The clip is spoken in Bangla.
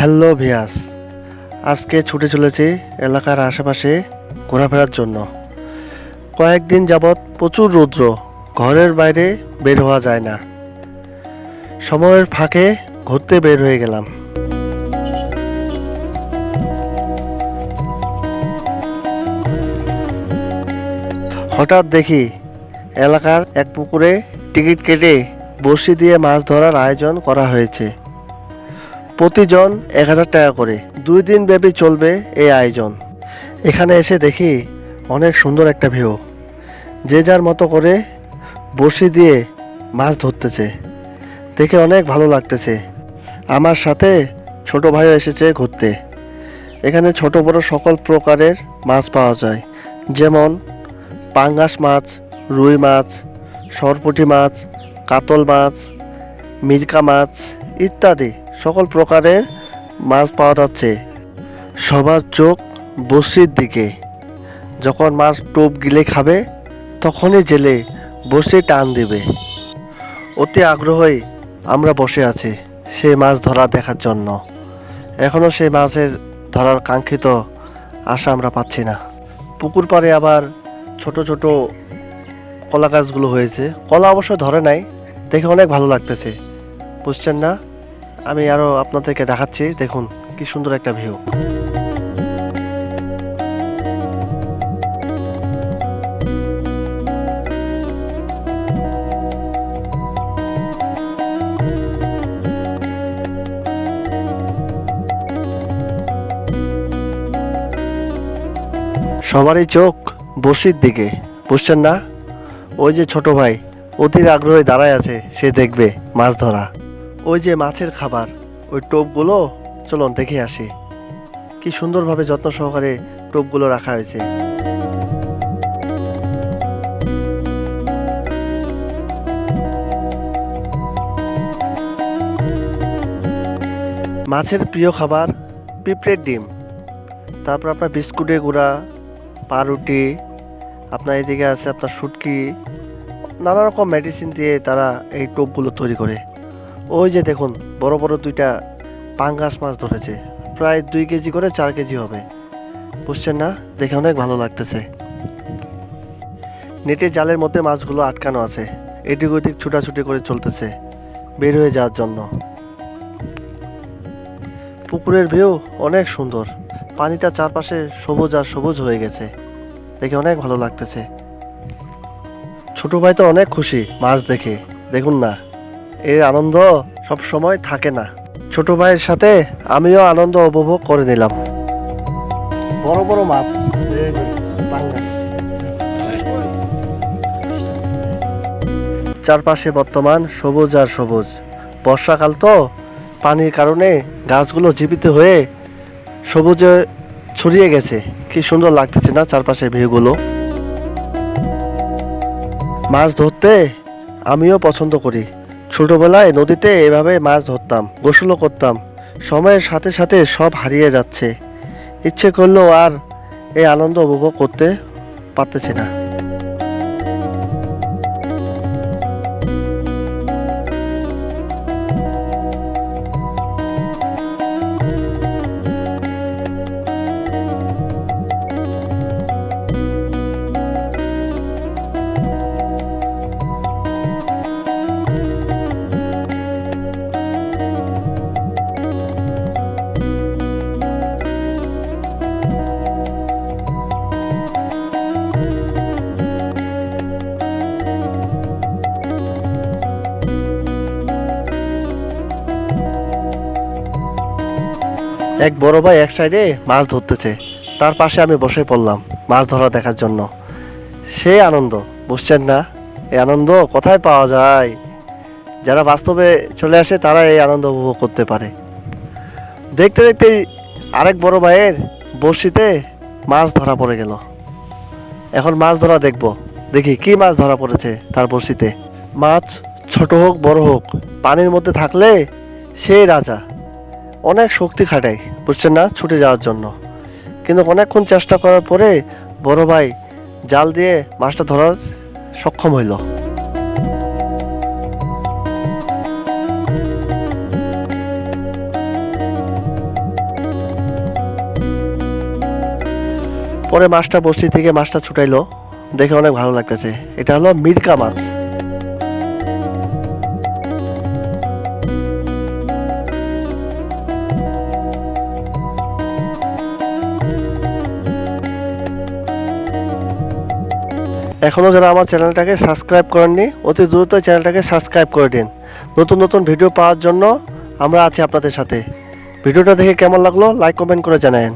হ্যালো ভিয়াস, আজকে ছুটে চলেছি এলাকার আশেপাশে ঘোরাফেরার জন্য। কয়েকদিন যাবৎ প্রচুর রৌদ্র, ঘরের বাইরে বের হওয়া যায় না। সময়ের ফাঁকে ঘুরতে বের হয়ে গেলাম। হঠাৎ দেখি এলাকার এক পুকুরে টিকিট কেটে বড়শি দিয়ে মাছ ধরার আয়োজন করা হয়েছে। প্রতিজন 1000 টাকা করে 2 দিন ব্যাপী চলবে এই আয়োজন। এখানে এসে দেখি অনেক সুন্দর একটা ভিউ। যে যার মতো করে বড়শি দিয়ে মাছ ধরতেছে, দেখে অনেক ভালো লাগতেছে। আমার সাথে ছোট ভাইও এসেছে ঘুরতে। এখানে ছোট বড় সকল প্রকারের মাছ পাওয়া যায়, যেমন পাঙ্গাস মাছ, রুই মাছ, সরপুঁটি মাছ, কাতল মাছ, মিরকা মাছ ইত্যাদি সকল প্রকারের মাছ পাওয়া যাচ্ছে। সবার চোখ বড়শির দিকে। যখন মাছ টোপ গিলে খাবে তখনই জেলে বড়শি টান দিবে। অতি আগ্রহী আমরা বসে আছি সেই মাছ ধরা দেখার জন্য। এখনও সেই মাছের ধরার কাঙ্ক্ষিত আশা আমরা পাচ্ছি না। পুকুর পাড়ে আবার ছোট ছোট কলা গাছগুলো হয়েছে। কলা অবশ্য ধরে নাই, দেখে অনেক ভালো লাগতেছে। বুঝছেন না? আমি আরও আপনাদেরকে দেখাচ্ছি, দেখুন কি সুন্দর একটা ভিউ। সবারই চোখ বড়শির দিকে, বুঝছেন না? ওই যে ছোট ভাই অধীর আগ্রহে দাঁড়ায় আছে, সে দেখবে মাছ ধরা। ওই যে মাছের খাবার, ওই টোপগুলো চলুন দেখে আসি। কি সুন্দরভাবে যত্ন সহকারে টোপগুলো রাখা হয়েছে। মাছের প্রিয় খাবার পিঁপড়ের ডিম, তারপর আপনার বিস্কুটের গুঁড়া, পাউরুটি, আপনার এদিকে আছে আপনার শুটকি, নানা রকম মেডিসিন দিয়ে তারা এই টোপগুলো তৈরি করে। ওই যে দেখুন বড় বড় 2টা পাঙ্গাস মাছ ধরেছে, প্রায় 2 কেজি করে 4 কেজি হবে। বুঝছেন না? দেখে অনেক ভালো লাগতেছে। নেটে জালের মধ্যে মাছগুলো আটকানো আছে, এদিক ওদিক ছুটাছুটি করে চলতেছে বের হয়ে যাওয়ার জন্য। পুকুরের ভিউ অনেক সুন্দর, পানিটা চারপাশে সবুজ আর সবুজ হয়ে গেছে, দেখে অনেক ভালো লাগতেছে। ছোট ভাই তো অনেক খুশি মাছ দেখে। দেখুন না, এর আনন্দ সব সময় থাকে না। ছোট ভাইয়ের সাথে আমিও আনন্দ উপভোগ করে নিলাম। বড় বড় মাছ, চারপাশে বর্তমান সবুজ আর সবুজ। বর্ষাকাল তো, পানির কারণে গাছগুলো জীবিত হয়ে সবুজে ছড়িয়ে গেছে। কি সুন্দর লাগতেছে না চারপাশের ভিউগুলো? মাছ ধরতে আমিও পছন্দ করি। ছোটবেলায় নদীতে এভাবে মাছ ধরতাম, গোসলও করতাম। সময়ের সাথে সাথে সব হারিয়ে যাচ্ছে। ইচ্ছে করলেও আর এই আনন্দ উপভোগ করতে পারতেছি না। এক বড় ভাই এক সাইডে মাছ ধরতেছে, তার পাশে আমি বসে পড়লাম মাছ ধরা দেখার জন্য। সেই আনন্দ, বুঝছেন না? এই আনন্দ কোথায় পাওয়া যায়? যারা বাস্তবে চলে আসে তারা এই আনন্দ উপভোগ করতে পারে। দেখতে দেখতে আরেক বড় ভাইয়ের বড়শিতে মাছ ধরা পড়ে গেল। এখন মাছ ধরা দেখব, দেখি কি মাছ ধরা পড়েছে তার বড়শিতে। মাছ ছোট হোক বড় হোক, পানির মধ্যে থাকলে সেই রাজা। অনেক শক্তি খাটাই, বুঝছেন না, ছুটে যাওয়ার জন্য। কিন্তু অনেকক্ষণ চেষ্টা করার পরে বড় ভাই জাল দিয়ে মাছটা ধরার সক্ষম হইল। পরে মাছটা বড়শি থেকে মাছটা ছুটাইলো, দেখে অনেক ভালো লাগতেছে। এটা হলো মিরকা মাছ। এখনও যারা আমার চ্যানেলটাকে সাবস্ক্রাইব করেননি, অতি দ্রুত চ্যানেলটাকে সাবস্ক্রাইব করে দিন। নতুন নতুন ভিডিও পাওয়ার জন্য আমরা আছি আপনাদের সাথে। ভিডিওটা দেখে কেমন লাগলো লাইক কমেন্ট করে জানাবেন।